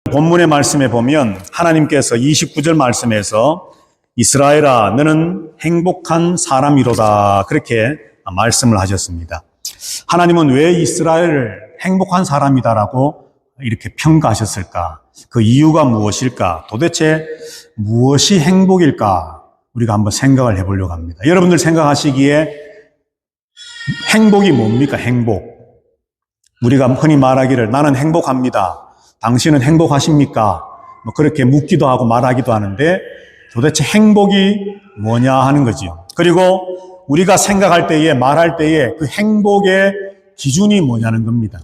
본문의 말씀에 보면 하나님께서 29절 말씀에서 이스라엘아 너는 행복한 사람이로다 그렇게 말씀을 하셨습니다. 하나님은 왜 이스라엘을 행복한 사람이다라고 이렇게 평가하셨을까? 그 이유가 무엇일까? 도대체 무엇이 행복일까? 우리가 한번 생각을 해보려고 합니다. 여러분들 생각하시기에 행복이 뭡니까? 행복. 우리가 흔히 말하기를 나는 행복합니다. 당신은 행복하십니까? 뭐 그렇게 묻기도 하고 말하기도 하는데 도대체 행복이 뭐냐 하는 거지요. 그리고 우리가 생각할 때에 말할 때에 그 행복의 기준이 뭐냐는 겁니다.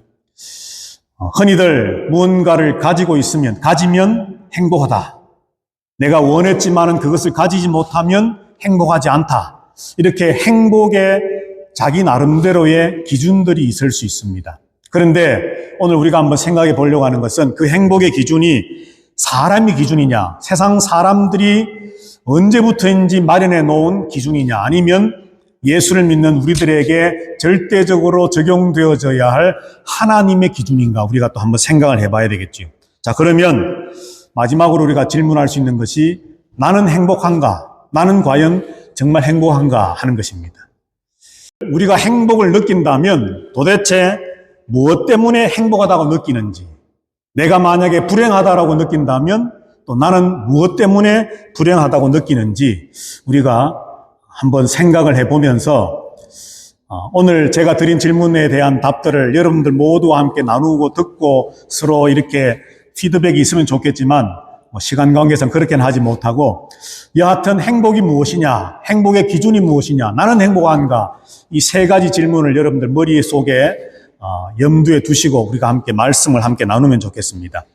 흔히들 무언가를 가지면 행복하다. 내가 원했지만은 그것을 가지지 못하면 행복하지 않다. 이렇게 행복의 자기 나름대로의 기준들이 있을 수 있습니다. 그런데 오늘 우리가 한번 생각해 보려고 하는 것은 그 행복의 기준이 사람의 기준이냐, 세상 사람들이 언제부터인지 마련해 놓은 기준이냐, 아니면 예수를 믿는 우리들에게 절대적으로 적용되어져야 할 하나님의 기준인가 우리가 또 한번 생각을 해봐야 되겠죠. 자, 그러면 마지막으로 우리가 질문할 수 있는 것이 나는 행복한가? 나는 과연 정말 행복한가 하는 것입니다. 우리가 행복을 느낀다면 도대체 무엇 때문에 행복하다고 느끼는지, 내가 만약에 불행하다라고 느낀다면 또 나는 무엇 때문에 불행하다고 느끼는지 우리가 한번 생각을 해보면서 오늘 제가 드린 질문에 대한 답들을 여러분들 모두와 함께 나누고 듣고 서로 이렇게 피드백이 있으면 좋겠지만 시간 관계상 그렇게는 하지 못하고 여하튼 행복이 무엇이냐, 행복의 기준이 무엇이냐, 나는 행복한가, 이 세 가지 질문을 여러분들 머릿속에 염두에 두시고 우리가 함께 말씀을 함께 나누면 좋겠습니다.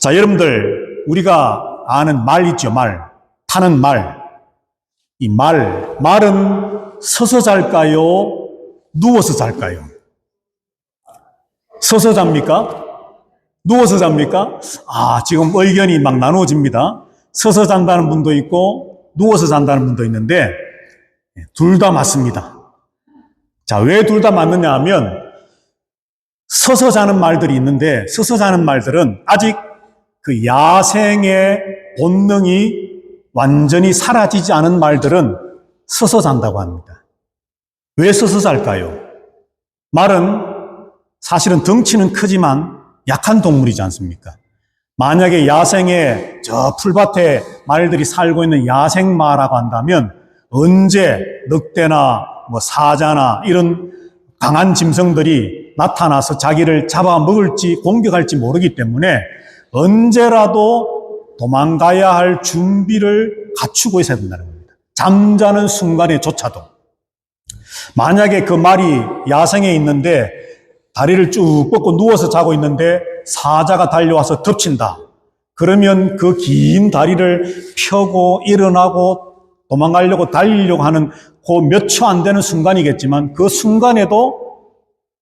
자, 여러분들 우리가 아는 말 있죠. 말, 타는 말. 이 말은 서서 잘까요? 누워서 잘까요? 서서 잡니까? 누워서 잡니까? 지금 의견이 막 나누어집니다. 서서 잔다는 분도 있고 누워서 잔다는 분도 있는데 둘 다 맞습니다. 자, 왜 둘 다 맞느냐 하면 서서 자는 말들이 있는데 서서 자는 말들은 아직 그 야생의 본능이 완전히 사라지지 않은 말들은 서서 잔다고 합니다. 왜 서서 잘까요? 말은 사실은 덩치는 크지만 약한 동물이지 않습니까? 만약에 야생에 저 풀밭에 말들이 살고 있는 야생마라고 한다면 언제 늑대나 사자나 이런 강한 짐승들이 나타나서 자기를 잡아먹을지 공격할지 모르기 때문에 언제라도 도망가야 할 준비를 갖추고 있어야 된다는 겁니다. 잠자는 순간에조차도. 만약에 그 말이 야생에 있는데 다리를 쭉 뻗고 누워서 자고 있는데 사자가 달려와서 덮친다. 그러면 그 긴 다리를 펴고 일어나고 도망가려고 달리려고 하는 그 몇 초 안 되는 순간이겠지만 그 순간에도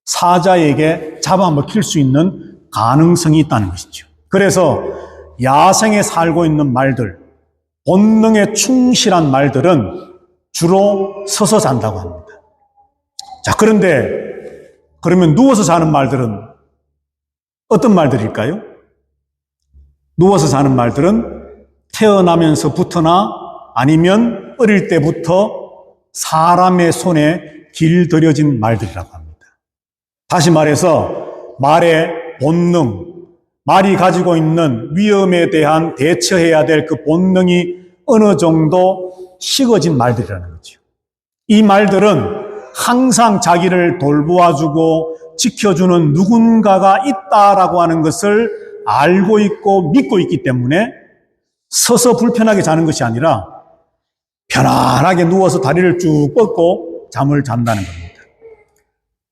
사자에게 잡아먹힐 수 있는 가능성이 있다는 것이죠. 그래서 야생에 살고 있는 말들, 본능에 충실한 말들은 주로 서서 잔다고 합니다. 자, 그러면 누워서 자는 말들은 어떤 말들일까요? 누워서 자는 말들은 태어나면서부터나 아니면 어릴 때부터 사람의 손에 길들여진 말들이라고 합니다. 다시 말해서 말의 본능, 말이 가지고 있는 위험에 대한 대처해야 될 그 본능이 어느 정도 식어진 말들이라는 거죠. 이 말들은 항상 자기를 돌보아주고 지켜주는 누군가가 있다라고 하는 것을 알고 있고 믿고 있기 때문에 서서 불편하게 자는 것이 아니라 편안하게 누워서 다리를 쭉 뻗고 잠을 잔다는 겁니다.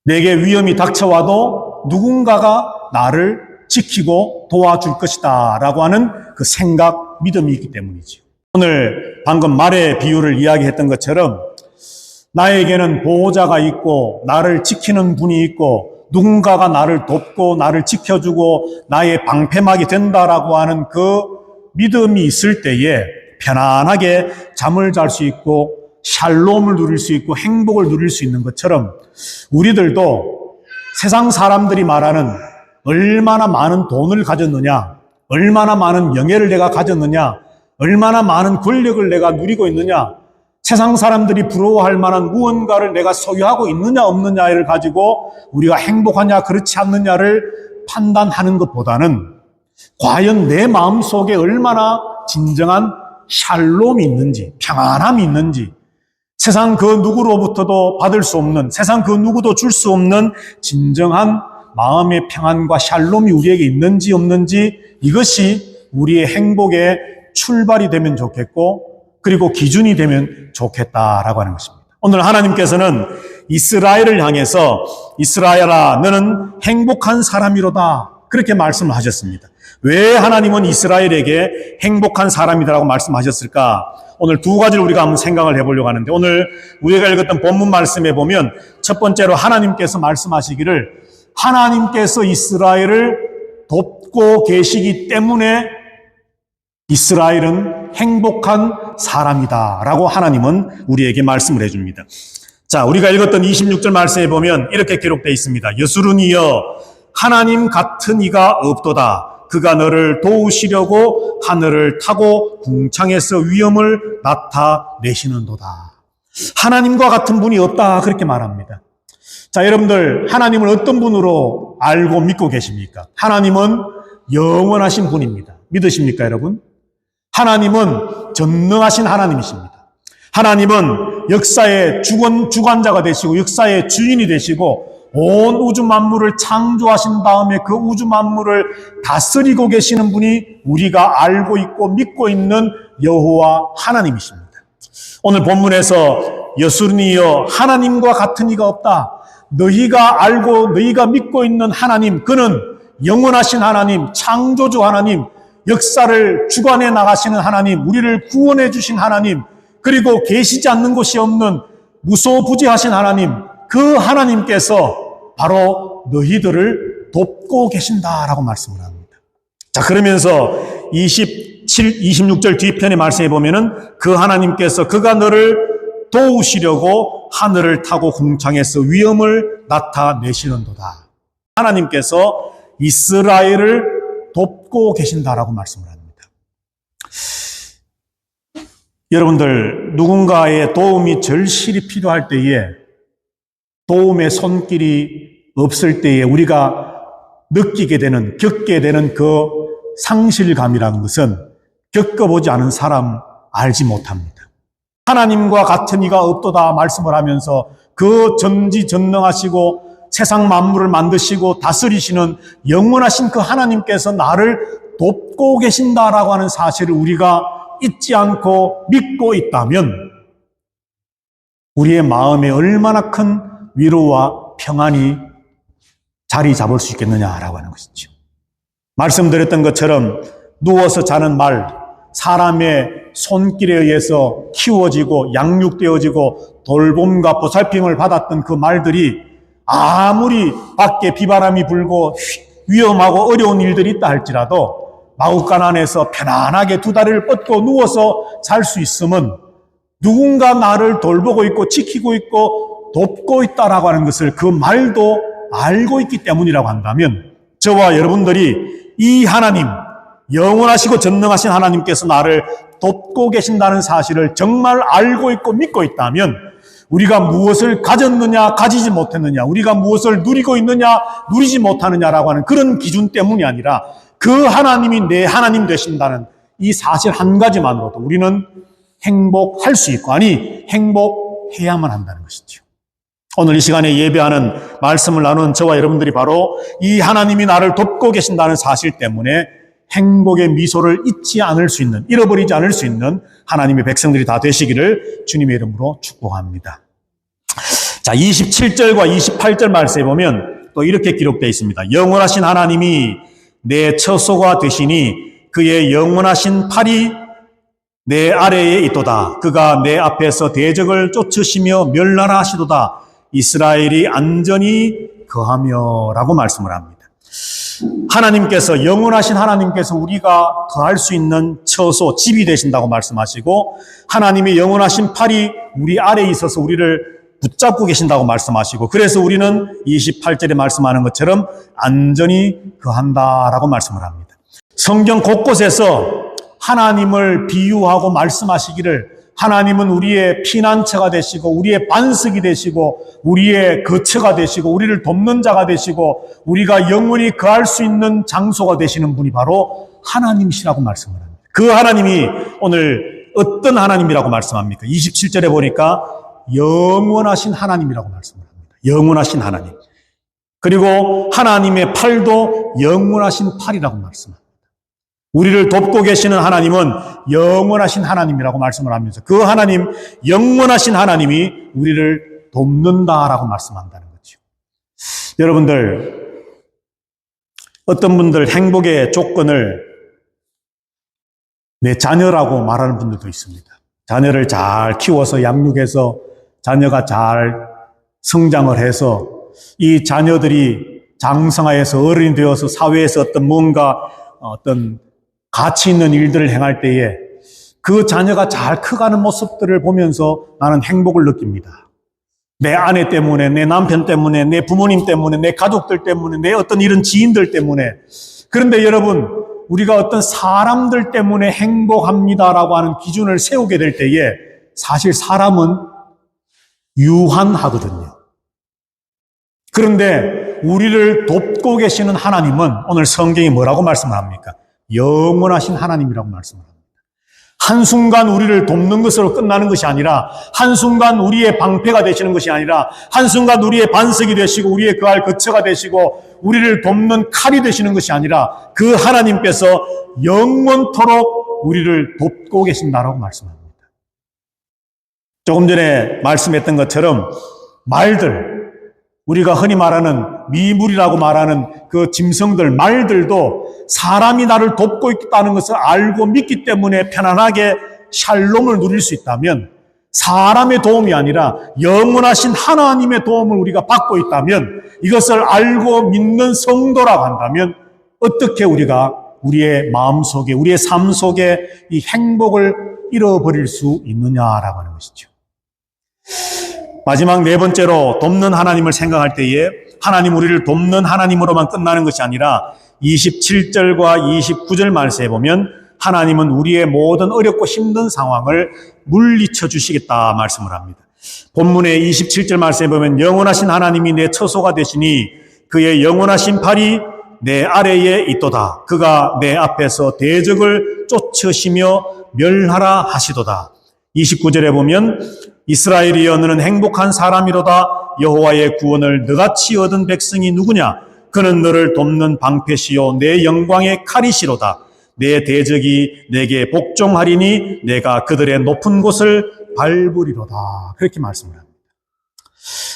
내게 위험이 닥쳐와도 누군가가 나를 지키고 도와줄 것이다 라고 하는 그 생각, 믿음이 있기 때문이죠. 오늘 방금 말의 비유를 이야기했던 것처럼 나에게는 보호자가 있고 나를 지키는 분이 있고 누군가가 나를 돕고 나를 지켜주고 나의 방패막이 된다라고 하는 그 믿음이 있을 때에 편안하게 잠을 잘 수 있고 샬롬을 누릴 수 있고 행복을 누릴 수 있는 것처럼 우리들도 세상 사람들이 말하는 얼마나 많은 돈을 가졌느냐, 얼마나 많은 명예를 내가 가졌느냐, 얼마나 많은 권력을 내가 누리고 있느냐, 세상 사람들이 부러워할 만한 무언가를 내가 소유하고 있느냐 없느냐를 가지고 우리가 행복하냐 그렇지 않느냐를 판단하는 것보다는 과연 내 마음속에 얼마나 진정한 샬롬이 있는지, 평안함이 있는지, 세상 그 누구로부터도 받을 수 없는, 세상 그 누구도 줄 수 없는 진정한 마음의 평안과 샬롬이 우리에게 있는지 없는지, 이것이 우리의 행복의 출발이 되면 좋겠고 그리고 기준이 되면 좋겠다라고 하는 것입니다. 오늘 하나님께서는 이스라엘을 향해서 이스라엘아 너는 행복한 사람이로다 그렇게 말씀을 하셨습니다. 왜 하나님은 이스라엘에게 행복한 사람이다라고 말씀하셨을까? 오늘 두 가지를 우리가 한번 생각을 해보려고 하는데, 오늘 우리가 읽었던 본문 말씀에 보면 첫 번째로 하나님께서 말씀하시기를 하나님께서 이스라엘을 돕고 계시기 때문에 이스라엘은 행복한 사람이다 라고 하나님은 우리에게 말씀을 해줍니다. 자, 우리가 읽었던 26절 말씀에 보면 이렇게 기록되어 있습니다. 여수르니여 하나님 같은 이가 없도다. 그가 너를 도우시려고 하늘을 타고 궁창에서 위엄을 나타내시는도다. 하나님과 같은 분이 없다 그렇게 말합니다. 자, 여러분들 하나님을 어떤 분으로 알고 믿고 계십니까? 하나님은 영원하신 분입니다. 믿으십니까 여러분? 하나님은 전능하신 하나님이십니다. 하나님은 역사의 주관자가 되시고 역사의 주인이 되시고 온 우주 만물을 창조하신 다음에 그 우주 만물을 다스리고 계시는 분이 우리가 알고 있고 믿고 있는 여호와 하나님이십니다. 오늘 본문에서 여수르니여 하나님과 같은 이가 없다. 너희가 알고 너희가 믿고 있는 하나님, 그는 영원하신 하나님, 창조주 하나님, 역사를 주관해 나가시는 하나님, 우리를 구원해 주신 하나님, 그리고 계시지 않는 곳이 없는 무소부지하신 하나님, 그 하나님께서 바로 너희들을 돕고 계신다라고 말씀을 합니다. 자, 그러면서 26절 뒤편의 말씀에 보면은 그 하나님께서 그가 너를 도우시려고 하늘을 타고 궁창에서 위엄을 나타내시는도다. 하나님께서 이스라엘을 돕고 계신다라고 말씀을 합니다. 여러분들, 누군가의 도움이 절실히 필요할 때에 도움의 손길이 없을 때에 우리가 느끼게 되는, 겪게 되는 그 상실감이라는 것은 겪어보지 않은 사람 알지 못합니다. 하나님과 같은 이가 없도다 말씀을 하면서 그 전지전능하시고 세상 만물을 만드시고 다스리시는 영원하신 그 하나님께서 나를 돕고 계신다라고 하는 사실을 우리가 잊지 않고 믿고 있다면 우리의 마음에 얼마나 큰 위로와 평안이 자리 잡을 수 있겠느냐라고 하는 것이죠. 말씀드렸던 것처럼 누워서 자는 말, 사람의 손길에 의해서 키워지고 양육되어지고 돌봄과 보살핌을 받았던 그 말들이 아무리 밖에 비바람이 불고 위험하고 어려운 일들이 있다 할지라도 마구간 안에서 편안하게 두 다리를 뻗고 누워서 잘 수 있으면 누군가 나를 돌보고 있고 지키고 있고 돕고 있다라고 하는 것을 그 말도 알고 있기 때문이라고 한다면 저와 여러분들이 이 하나님, 영원하시고 전능하신 하나님께서 나를 돕고 계신다는 사실을 정말 알고 있고 믿고 있다면 우리가 무엇을 가졌느냐 가지지 못했느냐, 우리가 무엇을 누리고 있느냐 누리지 못하느냐라고 하는 그런 기준 때문이 아니라 그 하나님이 내 하나님 되신다는 이 사실 한 가지만으로도 우리는 행복할 수 있고, 아니 행복해야만 한다는 것이죠. 오늘 이 시간에 예배하는 말씀을 나눈 저와 여러분들이 바로 이 하나님이 나를 돕고 계신다는 사실 때문에 행복의 미소를 잊지 않을 수 있는, 잃어버리지 않을 수 있는 하나님의 백성들이 다 되시기를 주님의 이름으로 축복합니다. 자, 27절과 28절 말씀에 보면 또 이렇게 기록되어 있습니다. 영원하신 하나님이 내 처소가 되시니 그의 영원하신 팔이 내 아래에 있도다. 그가 내 앞에서 대적을 쫓으시며 멸나라하시도다. 이스라엘이 안전히 거하며 라고 말씀을 합니다. 하나님께서, 영원하신 하나님께서 우리가 거할 수 있는 처소, 집이 되신다고 말씀하시고, 하나님의 영원하신 팔이 우리 아래에 있어서 우리를 붙잡고 계신다고 말씀하시고, 그래서 우리는 28절에 말씀하는 것처럼 안전히 거한다라고 말씀을 합니다. 성경 곳곳에서 하나님을 비유하고 말씀하시기를 하나님은 우리의 피난처가 되시고 우리의 반석이 되시고 우리의 거처가 되시고 우리를 돕는 자가 되시고 우리가 영원히 거할 수 있는 장소가 되시는 분이 바로 하나님이시라고 말씀을 합니다. 그 하나님이 오늘 어떤 하나님이라고 말씀합니까? 27절에 보니까 영원하신 하나님이라고 말씀을 합니다. 영원하신 하나님. 그리고 하나님의 팔도 영원하신 팔이라고 말씀합니다. 우리를 돕고 계시는 하나님은 영원하신 하나님이라고 말씀을 하면서 그 하나님, 영원하신 하나님이 우리를 돕는다라고 말씀한다는 거죠. 여러분들, 어떤 분들 행복의 조건을 내 자녀라고 말하는 분들도 있습니다. 자녀를 잘 키워서 양육해서 자녀가 잘 성장을 해서 이 자녀들이 장성하여서 어른이 되어서 사회에서 어떤 가치 있는 일들을 행할 때에 그 자녀가 잘 커가는 모습들을 보면서 나는 행복을 느낍니다. 내 아내 때문에, 내 남편 때문에, 내 부모님 때문에, 내 가족들 때문에, 내 어떤 이런 지인들 때문에. 그런데 여러분, 우리가 어떤 사람들 때문에 행복합니다라고 하는 기준을 세우게 될 때에 사실 사람은 유한하거든요. 그런데 우리를 돕고 계시는 하나님은 오늘 성경이 뭐라고 말씀을 합니까? 영원하신 하나님이라고 말씀을 합니다. 한순간 우리를 돕는 것으로 끝나는 것이 아니라 한순간 우리의 방패가 되시는 것이 아니라 한순간 우리의 반석이 되시고 우리의 거할 거처가 되시고 우리를 돕는 칼이 되시는 것이 아니라 그 하나님께서 영원토록 우리를 돕고 계신다라고 말씀합니다. 조금 전에 말씀했던 것처럼 말들, 우리가 흔히 말하는 미물이라고 말하는 그 짐승들, 말들도 사람이 나를 돕고 있다는 것을 알고 믿기 때문에 편안하게 샬롬을 누릴 수 있다면 사람의 도움이 아니라 영원하신 하나님의 도움을 우리가 받고 있다면 이것을 알고 믿는 성도라고 한다면 어떻게 우리가 우리의 마음속에 우리의 삶 속에 이 행복을 잃어버릴 수 있느냐라고 하는 것이죠. 마지막 네 번째로 돕는 하나님을 생각할 때에 하나님 우리를 돕는 하나님으로만 끝나는 것이 아니라 27절과 29절 말씀에 보면 하나님은 우리의 모든 어렵고 힘든 상황을 물리쳐 주시겠다 말씀을 합니다. 본문의 27절 말씀에 보면 영원하신 하나님이 내 처소가 되시니 그의 영원하신 팔이 내 아래에 있도다. 그가 내 앞에서 대적을 쫓으시며 멸하라 하시도다. 29절에 보면 이스라엘이여 너는 행복한 사람이로다. 여호와의 구원을 너같이 얻은 백성이 누구냐? 그는 너를 돕는 방패시요 내 영광의 칼이시로다. 내 대적이 내게 복종하리니 내가 그들의 높은 곳을 밟으리로다. 그렇게 말씀을 합니다.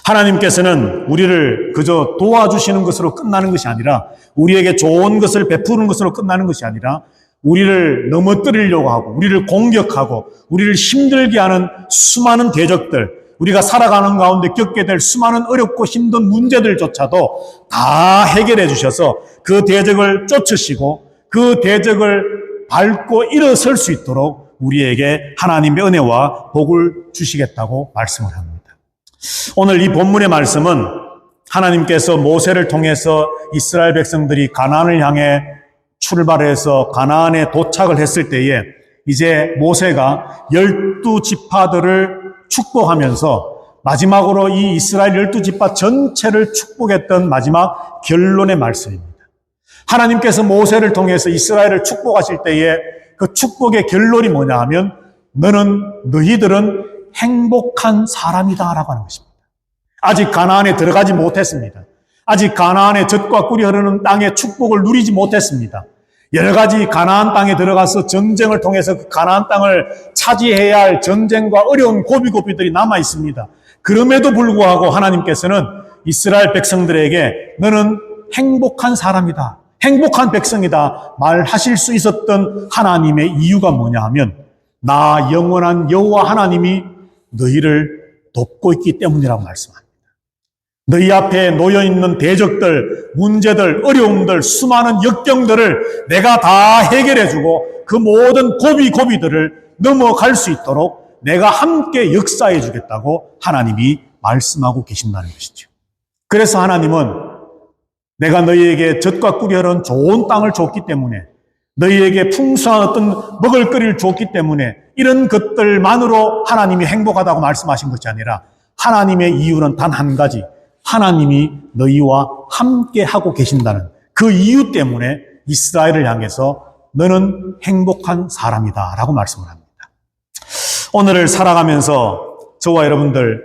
하나님께서는 우리를 그저 도와주시는 것으로 끝나는 것이 아니라 우리에게 좋은 것을 베푸는 것으로 끝나는 것이 아니라 우리를 넘어뜨리려고 하고 우리를 공격하고 우리를 힘들게 하는 수많은 대적들, 우리가 살아가는 가운데 겪게 될 수많은 어렵고 힘든 문제들조차도 다 해결해 주셔서 그 대적을 쫓으시고 그 대적을 밟고 일어설 수 있도록 우리에게 하나님의 은혜와 복을 주시겠다고 말씀을 합니다. 오늘 이 본문의 말씀은 하나님께서 모세를 통해서 이스라엘 백성들이 가나안을 향해 출발해서 가나안에 도착을 했을 때에 이제 모세가 12지파들을 축복하면서 마지막으로 이 이스라엘 12지파 전체를 축복했던 마지막 결론의 말씀입니다. 하나님께서 모세를 통해서 이스라엘을 축복하실 때에 그 축복의 결론이 뭐냐 하면 너희들은 행복한 사람이다라고 하는 것입니다. 아직 가나안에 들어가지 못했습니다. 아직 가나안의 젖과 꿀이 흐르는 땅의 축복을 누리지 못했습니다. 여러 가지 가나안 땅에 들어가서 전쟁을 통해서 그 가나안 땅을 차지해야 할 전쟁과 어려운 고비고비들이 남아 있습니다. 그럼에도 불구하고 하나님께서는 이스라엘 백성들에게 너는 행복한 사람이다, 행복한 백성이다 말하실 수 있었던 하나님의 이유가 뭐냐 하면 나 영원한 여호와 하나님이 너희를 돕고 있기 때문이라고 말씀합니다. 너희 앞에 놓여있는 대적들, 문제들, 어려움들, 수많은 역경들을 내가 다 해결해주고 그 모든 고비고비들을 넘어갈 수 있도록 내가 함께 역사해 주겠다고 하나님이 말씀하고 계신다는 것이죠. 그래서 하나님은 내가 너희에게 젖과 꿀이 흐르는 좋은 땅을 줬기 때문에 너희에게 풍성한 어떤 먹을거리를 줬기 때문에 이런 것들만으로 하나님이 행복하다고 말씀하신 것이 아니라 하나님의 이유는 단 한 가지, 하나님이 너희와 함께 하고 계신다는 그 이유 때문에 이스라엘을 향해서 너는 행복한 사람이다 라고 말씀을 합니다. 오늘을 살아가면서 저와 여러분들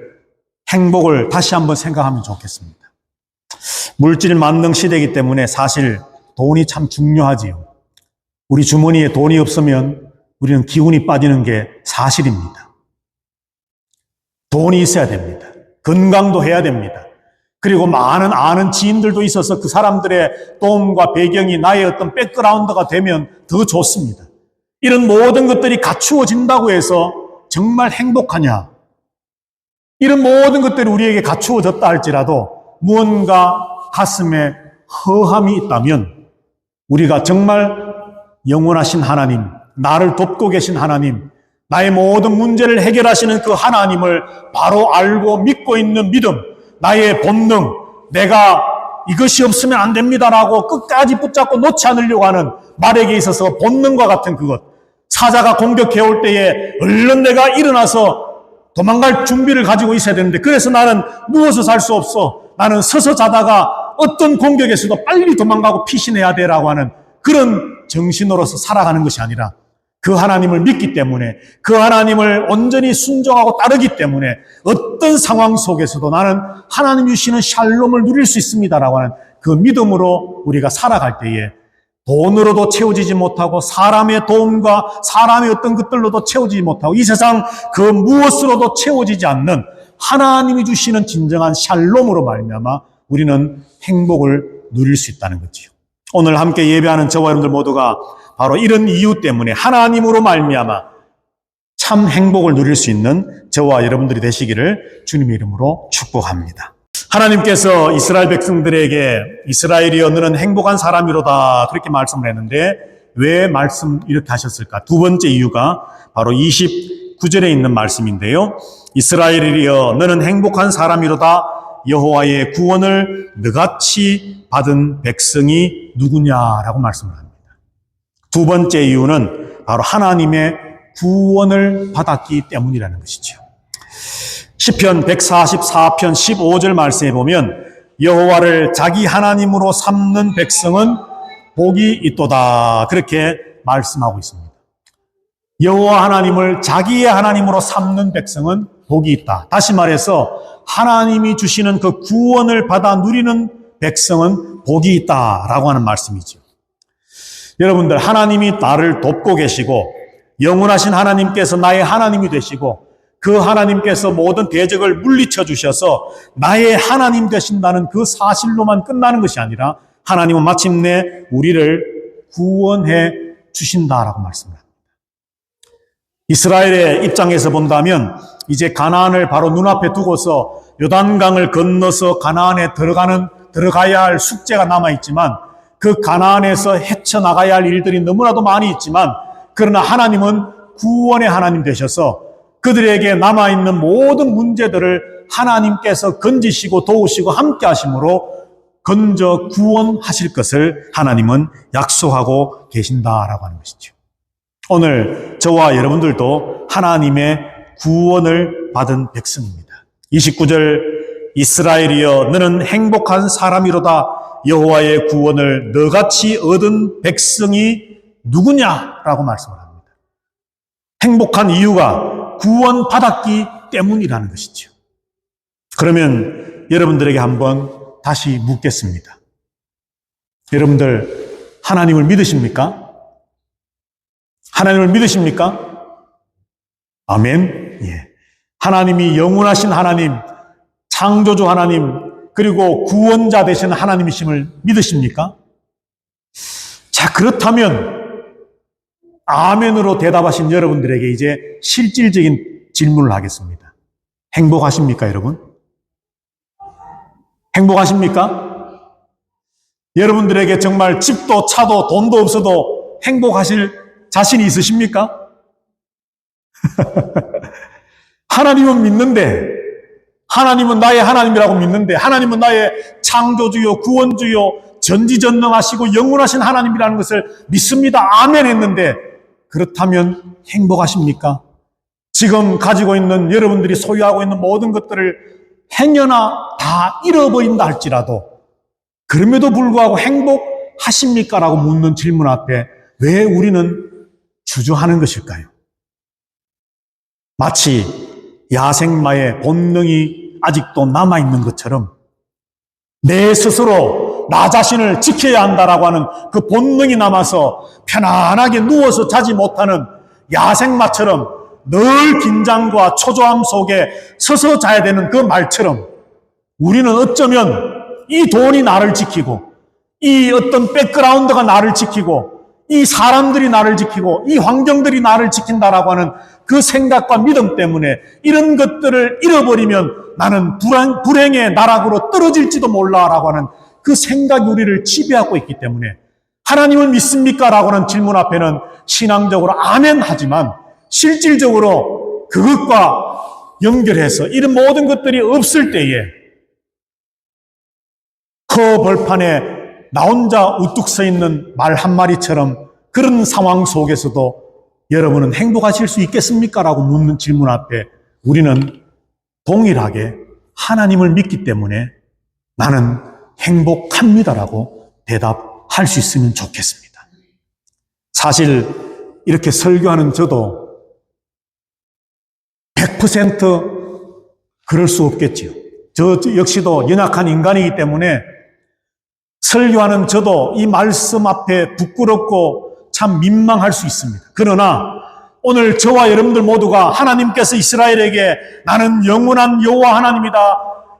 행복을 다시 한번 생각하면 좋겠습니다. 물질 만능 시대이기 때문에 사실 돈이 참 중요하지요. 우리 주머니에 돈이 없으면 우리는 기운이 빠지는 게 사실입니다. 돈이 있어야 됩니다. 건강도 해야 됩니다. 그리고 많은 아는 지인들도 있어서 그 사람들의 도움과 배경이 나의 어떤 백그라운드가 되면 더 좋습니다. 이런 모든 것들이 갖추어진다고 해서 정말 행복하냐? 이런 모든 것들이 우리에게 갖추어졌다 할지라도 무언가 가슴에 허함이 있다면 우리가 정말 영원하신 하나님, 나를 돕고 계신 하나님, 나의 모든 문제를 해결하시는 그 하나님을 바로 알고 믿고 있는 믿음, 나의 본능, 내가 이것이 없으면 안 됩니다라고 끝까지 붙잡고 놓지 않으려고 하는 말에게 있어서 본능과 같은 그것, 사자가 공격해올 때에 얼른 내가 일어나서 도망갈 준비를 가지고 있어야 되는데 그래서 나는 누워서 살 수 없어. 나는 서서 자다가 어떤 공격에서도 빨리 도망가고 피신해야 되라고 하는 그런 정신으로서 살아가는 것이 아니라 그 하나님을 믿기 때문에 그 하나님을 온전히 순종하고 따르기 때문에 어떤 상황 속에서도 나는 하나님 주시는 샬롬을 누릴 수 있습니다라고 하는 그 믿음으로 우리가 살아갈 때에 돈으로도 채워지지 못하고 사람의 도움과 사람의 어떤 것들로도 채워지지 못하고 이 세상 그 무엇으로도 채워지지 않는 하나님이 주시는 진정한 샬롬으로 말미암아 우리는 행복을 누릴 수 있다는 거지요. 오늘 함께 예배하는 저와 여러분들 모두가 바로 이런 이유 때문에 하나님으로 말미암아 참 행복을 누릴 수 있는 저와 여러분들이 되시기를 주님의 이름으로 축복합니다. 하나님께서 이스라엘 백성들에게 이스라엘이여 너는 행복한 사람이로다 그렇게 말씀을 했는데 왜 말씀 이렇게 하셨을까? 두 번째 이유가 바로 29절에 있는 말씀인데요. 이스라엘이여 너는 행복한 사람이로다 여호와의 구원을 너같이 받은 백성이 누구냐라고 말씀을 합니다. 두 번째 이유는 바로 하나님의 구원을 받았기 때문이라는 것이죠. 시편 144편 15절 말씀에 보면 여호와를 자기 하나님으로 삼는 백성은 복이 있도다 그렇게 말씀하고 있습니다. 여호와 하나님을 자기의 하나님으로 삼는 백성은 복이 있다. 다시 말해서 하나님이 주시는 그 구원을 받아 누리는 백성은 복이 있다라고 하는 말씀이죠. 여러분들 하나님이 나를 돕고 계시고 영원하신 하나님께서 나의 하나님이 되시고 그 하나님께서 모든 대적을 물리쳐 주셔서 나의 하나님 되신다는 그 사실로만 끝나는 것이 아니라 하나님은 마침내 우리를 구원해 주신다라고 말씀합니다. 이스라엘의 입장에서 본다면 이제 가나안을 바로 눈앞에 두고서 요단강을 건너서 가나안에 들어가야 할 숙제가 남아있지만 그 가나안에서 헤쳐나가야 할 일들이 너무나도 많이 있지만 그러나 하나님은 구원의 하나님 되셔서 그들에게 남아있는 모든 문제들을 하나님께서 건지시고 도우시고 함께 하심으로 건져 구원하실 것을 하나님은 약속하고 계신다라고 하는 것이죠. 오늘 저와 여러분들도 하나님의 구원을 받은 백성입니다. 29절 이스라엘이여 너는 행복한 사람이로다 여호와의 구원을 너같이 얻은 백성이 누구냐라고 말씀을 합니다. 행복한 이유가 구원받았기 때문이라는 것이죠. 그러면 여러분들에게 한번 다시 묻겠습니다. 여러분들 하나님을 믿으십니까? 하나님을 믿으십니까? 아멘. 예. 하나님이 영원하신 하나님, 창조주 하나님, 그리고 구원자 되신 하나님이심을 믿으십니까? 자, 그렇다면 아멘으로 대답하신 여러분들에게 이제 실질적인 질문을 하겠습니다. 행복하십니까, 여러분? 행복하십니까? 여러분들에게 정말 집도 차도 돈도 없어도 행복하실 자신이 있으십니까? 하나님은 믿는데, 하나님은 나의 하나님이라고 믿는데, 하나님은 나의 창조주요, 구원주요, 전지전능하시고 영원하신 하나님이라는 것을 믿습니다. 아멘 했는데 그렇다면 행복하십니까? 지금 가지고 있는 여러분들이 소유하고 있는 모든 것들을 행여나 다 잃어버린다 할지라도 그럼에도 불구하고 행복하십니까? 라고 묻는 질문 앞에 왜 우리는 주저하는 것일까요? 마치 야생마의 본능이 아직도 남아있는 것처럼 내 스스로 나 자신을 지켜야 한다라고 하는 그 본능이 남아서 편안하게 누워서 자지 못하는 야생마처럼 늘 긴장과 초조함 속에 서서 자야 되는 그 말처럼 우리는 어쩌면 이 돈이 나를 지키고 이 어떤 백그라운드가 나를 지키고 이 사람들이 나를 지키고 이 환경들이 나를 지킨다라고 하는 그 생각과 믿음 때문에 이런 것들을 잃어버리면 나는 불행의 나락으로 떨어질지도 몰라라고 하는 그 생각이 우리를 지배하고 있기 때문에 하나님을 믿습니까? 라고 하는 질문 앞에는 신앙적으로 아멘 하지만 실질적으로 그것과 연결해서 이런 모든 것들이 없을 때에 그 벌판에 나 혼자 우뚝 서 있는 말 한마디처럼 그런 상황 속에서도 여러분은 행복하실 수 있겠습니까? 라고 묻는 질문 앞에 우리는 동일하게 하나님을 믿기 때문에 나는 행복합니다라고 대답할 수 있으면 좋겠습니다. 사실 이렇게 설교하는 저도 100% 그럴 수 없겠지요. 저 역시도 연약한 인간이기 때문에 설교하는 저도 이 말씀 앞에 부끄럽고 참 민망할 수 있습니다. 그러나 오늘 저와 여러분들 모두가 하나님께서 이스라엘에게 나는 영원한 여호와 하나님이다.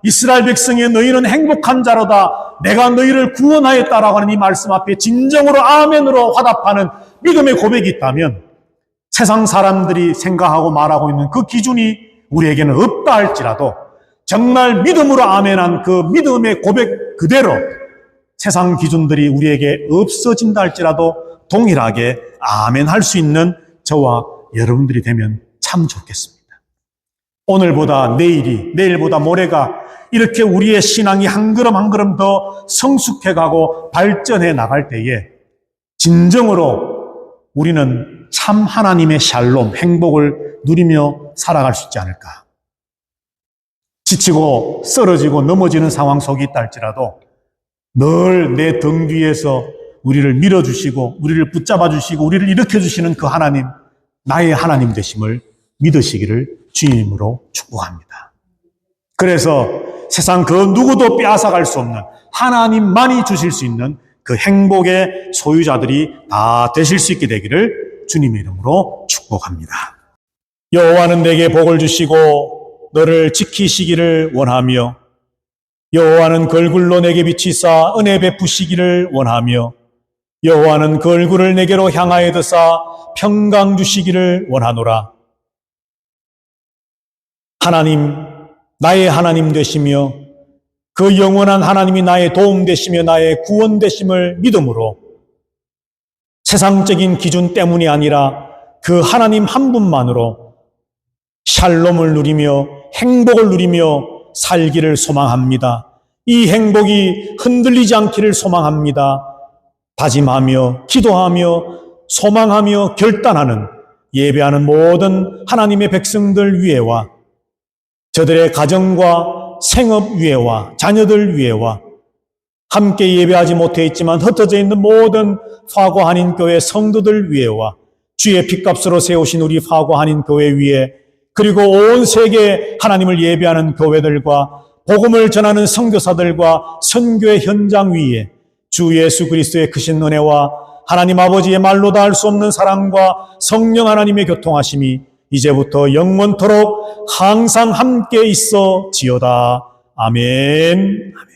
이스라엘 백성의 너희는 행복한 자로다. 내가 너희를 구원하였다라고 하는 이 말씀 앞에 진정으로 아멘으로 화답하는 믿음의 고백이 있다면 세상 사람들이 생각하고 말하고 있는 그 기준이 우리에게는 없다 할지라도 정말 믿음으로 아멘한 그 믿음의 고백 그대로 세상 기준들이 우리에게 없어진다 할지라도 동일하게 아멘 할 수 있는 저와 여러분들이 되면 참 좋겠습니다. 오늘보다 내일이, 내일보다 모레가 이렇게 우리의 신앙이 한 걸음 한 걸음 더 성숙해가고 발전해 나갈 때에 진정으로 우리는 참 하나님의 샬롬, 행복을 누리며 살아갈 수 있지 않을까. 지치고 쓰러지고 넘어지는 상황 속에 있다 할지라도 늘 내 등 뒤에서 우리를 밀어주시고 우리를 붙잡아 주시고 우리를 일으켜주시는 그 하나님, 나의 하나님 되심을 믿으시기를 주님으로 축복합니다. 그래서 세상 그 누구도 빼앗아갈 수 없는 하나님만이 주실 수 있는 그 행복의 소유자들이 다 되실 수 있게 되기를 주님의 이름으로 축복합니다. 여호와는 내게 복을 주시고 너를 지키시기를 원하며 여호와는 그 얼굴로 내게 비치사 은혜 베푸시기를 원하며 여호와는 그 얼굴을 내게로 향하여 드사 평강 주시기를 원하노라. 하나님, 나의 하나님 되시며 그 영원한 하나님이 나의 도움 되시며 나의 구원 되심을 믿음으로 세상적인 기준 때문이 아니라 그 하나님 한 분만으로 샬롬을 누리며 행복을 누리며 살기를 소망합니다. 이 행복이 흔들리지 않기를 소망합니다. 다짐하며 기도하며 소망하며 결단하는 예배하는 모든 하나님의 백성들 위에와 저들의 가정과 생업 위에와 자녀들 위에와 함께 예배하지 못해 있지만 흩어져 있는 모든 화고 한인교회 성도들 위에와 주의 핏값으로 세우신 우리 화고 한인교회 위에 그리고 온 세계 하나님을 예배하는 교회들과 복음을 전하는 선교사들과 선교의 현장 위에 주 예수 그리스도의 크신 은혜와 하나님 아버지의 말로 다 할 수 없는 사랑과 성령 하나님의 교통하심이 이제부터 영원토록 항상 함께 있어 지어다. 아멘. 아멘.